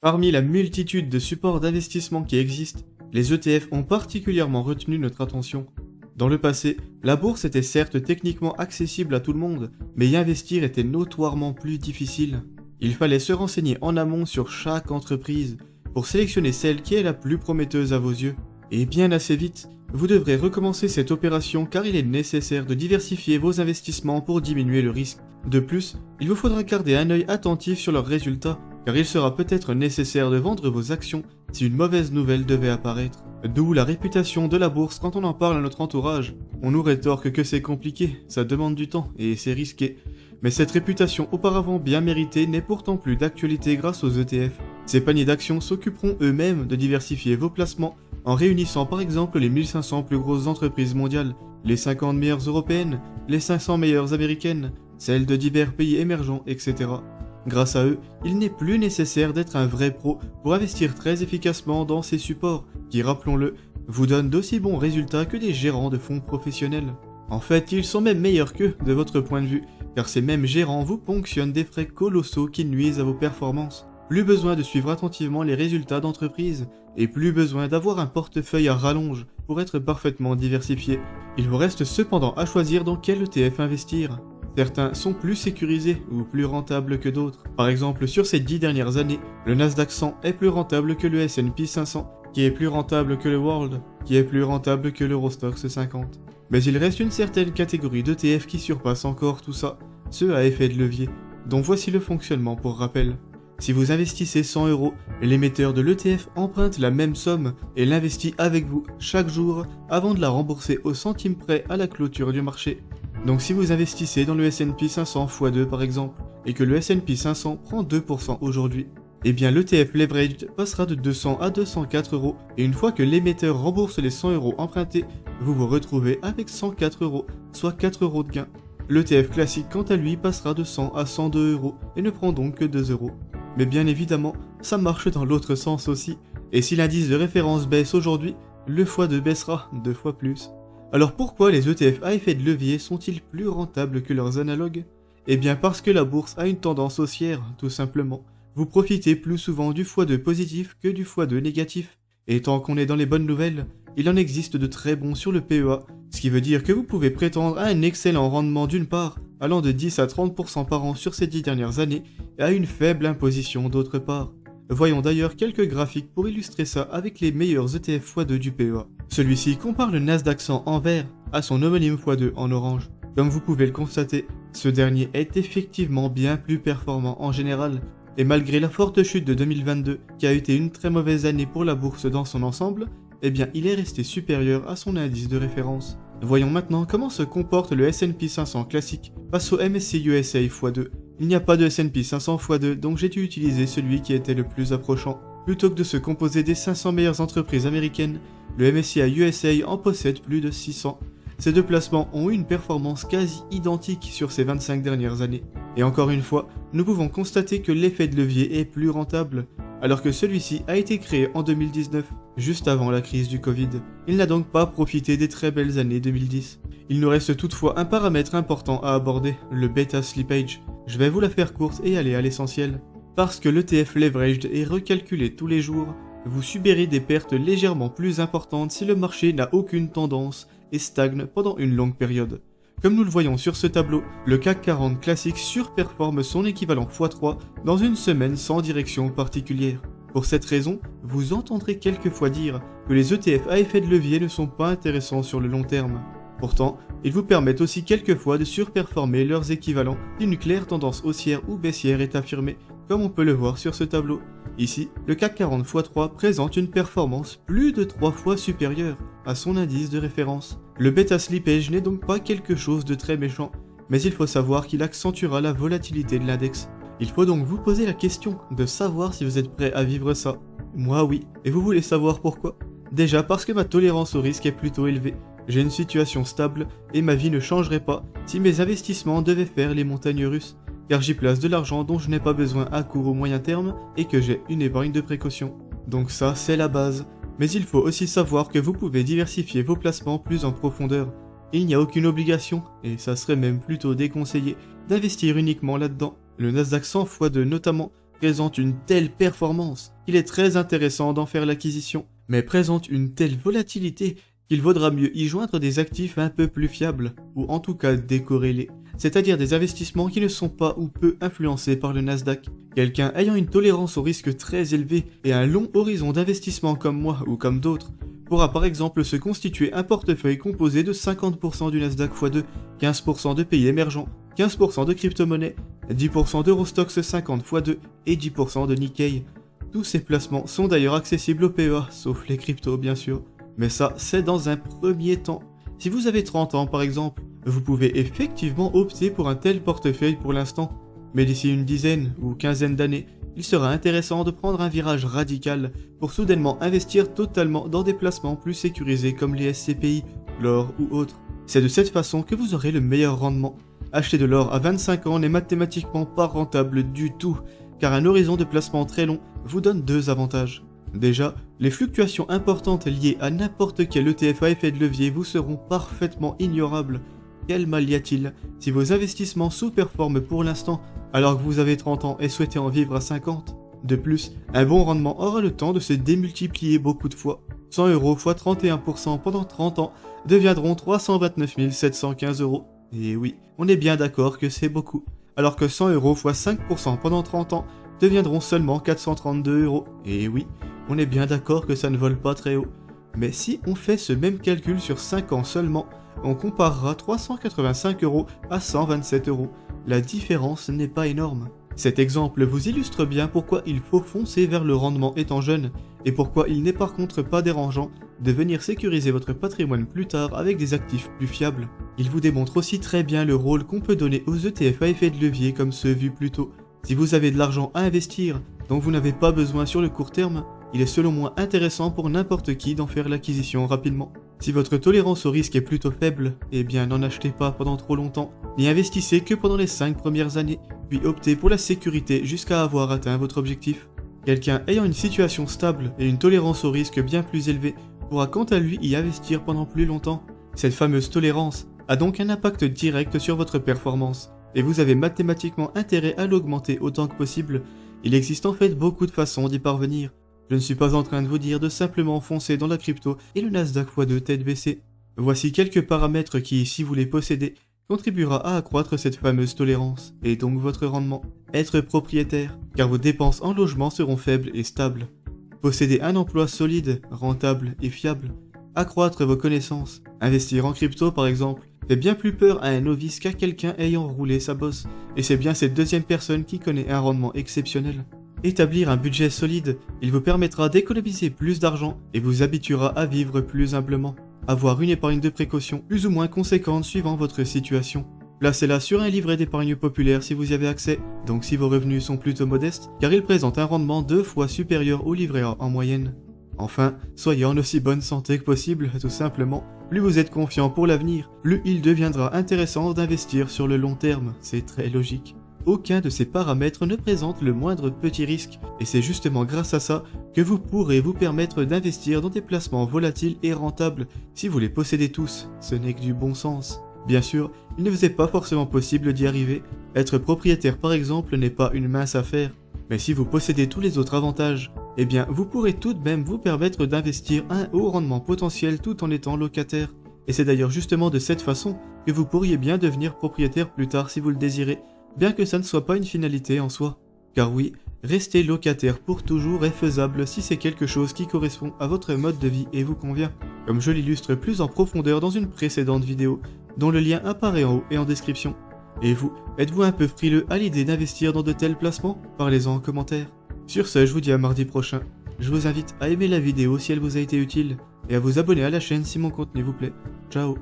Parmi la multitude de supports d'investissement qui existent, les ETF ont particulièrement retenu notre attention. Dans le passé, la bourse était certes techniquement accessible à tout le monde, mais y investir était notoirement plus difficile. Il fallait se renseigner en amont sur chaque entreprise pour sélectionner celle qui est la plus prometteuse à vos yeux. Et bien assez vite, vous devrez recommencer cette opération car il est nécessaire de diversifier vos investissements pour diminuer le risque. De plus, il vous faudra garder un œil attentif sur leurs résultats, car il sera peut-être nécessaire de vendre vos actions si une mauvaise nouvelle devait apparaître. D'où la réputation de la bourse quand on en parle à notre entourage. On nous rétorque que c'est compliqué, ça demande du temps et c'est risqué. Mais cette réputation auparavant bien méritée n'est pourtant plus d'actualité grâce aux ETF. Ces paniers d'actions s'occuperont eux-mêmes de diversifier vos placements en réunissant par exemple les 1500 plus grosses entreprises mondiales, les 50 meilleures européennes, les 500 meilleures américaines, celles de divers pays émergents, etc. Grâce à eux, il n'est plus nécessaire d'être un vrai pro pour investir très efficacement dans ces supports qui, rappelons-le, vous donnent d'aussi bons résultats que des gérants de fonds professionnels. En fait, ils sont même meilleurs qu'eux de votre point de vue, car ces mêmes gérants vous ponctionnent des frais colossaux qui nuisent à vos performances. Plus besoin de suivre attentivement les résultats d'entreprise, et plus besoin d'avoir un portefeuille à rallonge pour être parfaitement diversifié. Il vous reste cependant à choisir dans quel ETF investir. Certains sont plus sécurisés ou plus rentables que d'autres. Par exemple, sur ces 10 dernières années, le Nasdaq 100 est plus rentable que le S&P 500, qui est plus rentable que le World, qui est plus rentable que l'Eurostoxx 50. Mais il reste une certaine catégorie d'ETF qui surpasse encore tout ça, ceux à effet de levier, dont voici le fonctionnement pour rappel. Si vous investissez 100 €, l'émetteur de l'ETF emprunte la même somme et l'investit avec vous chaque jour avant de la rembourser au centime près à la clôture du marché. Donc si vous investissez dans le S&P 500 x2 par exemple, et que le S&P 500 prend 2% aujourd'hui, eh bien l'ETF Leveraged passera de 200 à 204 €, et une fois que l'émetteur rembourse les 100 € empruntés, vous vous retrouvez avec 104 €, soit 4 € de gain. L'ETF classique quant à lui passera de 100 à 102 € et ne prend donc que 2 €. Mais bien évidemment, ça marche dans l'autre sens aussi, et si l'indice de référence baisse aujourd'hui, le x2 baissera 2 fois plus. Alors pourquoi les ETF à effet de levier sont-ils plus rentables que leurs analogues? Eh bien parce que la bourse a une tendance haussière, tout simplement. Vous profitez plus souvent du x2 positif que du x2 négatif. Et tant qu'on est dans les bonnes nouvelles, il en existe de très bons sur le PEA, ce qui veut dire que vous pouvez prétendre à un excellent rendement d'une part, allant de 10 à 30% par an sur ces 10 dernières années, et à une faible imposition d'autre part. Voyons d'ailleurs quelques graphiques pour illustrer ça avec les meilleurs ETF x2 du PEA. Celui-ci compare le Nasdaq 100 en vert à son homonyme x2 en orange. Comme vous pouvez le constater, ce dernier est effectivement bien plus performant en général, et malgré la forte chute de 2022, qui a été une très mauvaise année pour la bourse dans son ensemble, eh bien il est resté supérieur à son indice de référence. Voyons maintenant comment se comporte le S&P 500 classique face au MSCI USA x2. Il n'y a pas de S&P 500 x2, donc j'ai dû utiliser celui qui était le plus approchant. Plutôt que de se composer des 500 meilleures entreprises américaines, le MSCI USA en possède plus de 600. Ces deux placements ont eu une performance quasi identique sur ces 25 dernières années. Et encore une fois, nous pouvons constater que l'effet de levier est plus rentable, alors que celui-ci a été créé en 2019, juste avant la crise du Covid. Il n'a donc pas profité des très belles années 2010. Il nous reste toutefois un paramètre important à aborder, le beta slippage. Je vais vous la faire courte et aller à l'essentiel. Parce que l'ETF Leveraged est recalculé tous les jours, vous subirez des pertes légèrement plus importantes si le marché n'a aucune tendance et stagne pendant une longue période. Comme nous le voyons sur ce tableau, le CAC 40 classique surperforme son équivalent x3 dans une semaine sans direction particulière. Pour cette raison, vous entendrez quelquefois dire que les ETF à effet de levier ne sont pas intéressants sur le long terme. Pourtant, ils vous permettent aussi quelquefois de surperformer leurs équivalents si une claire tendance haussière ou baissière est affirmée, comme on peut le voir sur ce tableau. Ici, le CAC 40 x3 présente une performance plus de 3 fois supérieure à son indice de référence. Le bêta slippage n'est donc pas quelque chose de très méchant, mais il faut savoir qu'il accentuera la volatilité de l'index. Il faut donc vous poser la question de savoir si vous êtes prêt à vivre ça. Moi oui, et vous voulez savoir pourquoi? Déjà parce que ma tolérance au risque est plutôt élevée. J'ai une situation stable et ma vie ne changerait pas si mes investissements devaient faire les montagnes russes, car j'y place de l'argent dont je n'ai pas besoin à court ou moyen terme et que j'ai une épargne de précaution. Donc ça, c'est la base. Mais il faut aussi savoir que vous pouvez diversifier vos placements plus en profondeur. Il n'y a aucune obligation, et ça serait même plutôt déconseillé, d'investir uniquement là-dedans. Le Nasdaq 100 x2 notamment présente une telle performance qu'il est très intéressant d'en faire l'acquisition, mais présente une telle volatilité qu'il vaudra mieux y joindre des actifs un peu plus fiables, ou en tout cas décorrélés, c'est-à-dire des investissements qui ne sont pas ou peu influencés par le Nasdaq. Quelqu'un ayant une tolérance au risque très élevée et un long horizon d'investissement comme moi ou comme d'autres, pourra par exemple se constituer un portefeuille composé de 50% du Nasdaq x2, 15% de pays émergents, 15% de crypto-monnaies, 10% d'Eurostoxx 50 x2 et 10% de Nikkei. Tous ces placements sont d'ailleurs accessibles au PEA, sauf les cryptos bien sûr. Mais ça, c'est dans un premier temps. Si vous avez 30 ans par exemple, vous pouvez effectivement opter pour un tel portefeuille pour l'instant. Mais d'ici une dizaine ou quinzaine d'années, il sera intéressant de prendre un virage radical pour soudainement investir totalement dans des placements plus sécurisés comme les SCPI, l'or ou autres. C'est de cette façon que vous aurez le meilleur rendement. Acheter de l'or à 25 ans n'est mathématiquement pas rentable du tout, car un horizon de placement très long vous donne deux avantages. Déjà, les fluctuations importantes liées à n'importe quel ETF à effet de levier vous seront parfaitement ignorables. Quel mal y a-t-il si vos investissements sous-performent pour l'instant alors que vous avez 30 ans et souhaitez en vivre à 50? De plus, un bon rendement aura le temps de se démultiplier beaucoup de fois. 100 € x 31% pendant 30 ans deviendront 329 715 €. Et oui, on est bien d'accord que c'est beaucoup. Alors que 100 € x 5% pendant 30 ans deviendront seulement 432 €. Et oui, on est bien d'accord que ça ne vole pas très haut. Mais si on fait ce même calcul sur 5 ans seulement, on comparera 385 € à 127 €. La différence n'est pas énorme. Cet exemple vous illustre bien pourquoi il faut foncer vers le rendement étant jeune, et pourquoi il n'est par contre pas dérangeant de venir sécuriser votre patrimoine plus tard avec des actifs plus fiables. Il vous démontre aussi très bien le rôle qu'on peut donner aux ETF à effet de levier comme ceux vus plus tôt. Si vous avez de l'argent à investir, dont vous n'avez pas besoin sur le court terme, il est selon moi intéressant pour n'importe qui d'en faire l'acquisition rapidement. Si votre tolérance au risque est plutôt faible, eh bien n'en achetez pas pendant trop longtemps, n'y investissez que pendant les 5 premières années, puis optez pour la sécurité jusqu'à avoir atteint votre objectif. Quelqu'un ayant une situation stable et une tolérance au risque bien plus élevée pourra quant à lui y investir pendant plus longtemps. Cette fameuse tolérance a donc un impact direct sur votre performance, et vous avez mathématiquement intérêt à l'augmenter autant que possible. Il existe en fait beaucoup de façons d'y parvenir. Je ne suis pas en train de vous dire de simplement foncer dans la crypto et le Nasdaq x2 tête baissée. Voici quelques paramètres qui, si vous les possédez, contribuera à accroître cette fameuse tolérance, et donc votre rendement. Être propriétaire, car vos dépenses en logement seront faibles et stables. Posséder un emploi solide, rentable et fiable. Accroître vos connaissances. Investir en crypto par exemple, fait bien plus peur à un novice qu'à quelqu'un ayant roulé sa bosse, et c'est bien cette deuxième personne qui connaît un rendement exceptionnel. Établir un budget solide, il vous permettra d'économiser plus d'argent et vous habituera à vivre plus humblement. Avoir une épargne de précaution plus ou moins conséquente suivant votre situation. Placez-la sur un livret d'épargne populaire si vous y avez accès, donc si vos revenus sont plutôt modestes, car il présente un rendement 2 fois supérieur au livret A en moyenne. Enfin, soyez en aussi bonne santé que possible, tout simplement. Plus vous êtes confiant pour l'avenir, plus il deviendra intéressant d'investir sur le long terme, c'est très logique. Aucun de ces paramètres ne présente le moindre petit risque, et c'est justement grâce à ça que vous pourrez vous permettre d'investir dans des placements volatiles et rentables. Si vous les possédez tous, ce n'est que du bon sens. Bien sûr, il ne vous est pas forcément possible d'y arriver. Être propriétaire par exemple n'est pas une mince affaire. Mais si vous possédez tous les autres avantages, eh bien vous pourrez tout de même vous permettre d'investir à un haut rendement potentiel tout en étant locataire. Et c'est d'ailleurs justement de cette façon que vous pourriez bien devenir propriétaire plus tard si vous le désirez, bien que ça ne soit pas une finalité en soi. Car oui, rester locataire pour toujours est faisable si c'est quelque chose qui correspond à votre mode de vie et vous convient, comme je l'illustre plus en profondeur dans une précédente vidéo, dont le lien apparaît en haut et en description. Et vous, êtes-vous un peu frileux à l'idée d'investir dans de tels placements? Parlez-en en commentaire. Sur ce, je vous dis à mardi prochain. Je vous invite à aimer la vidéo si elle vous a été utile, et à vous abonner à la chaîne si mon contenu vous plaît. Ciao.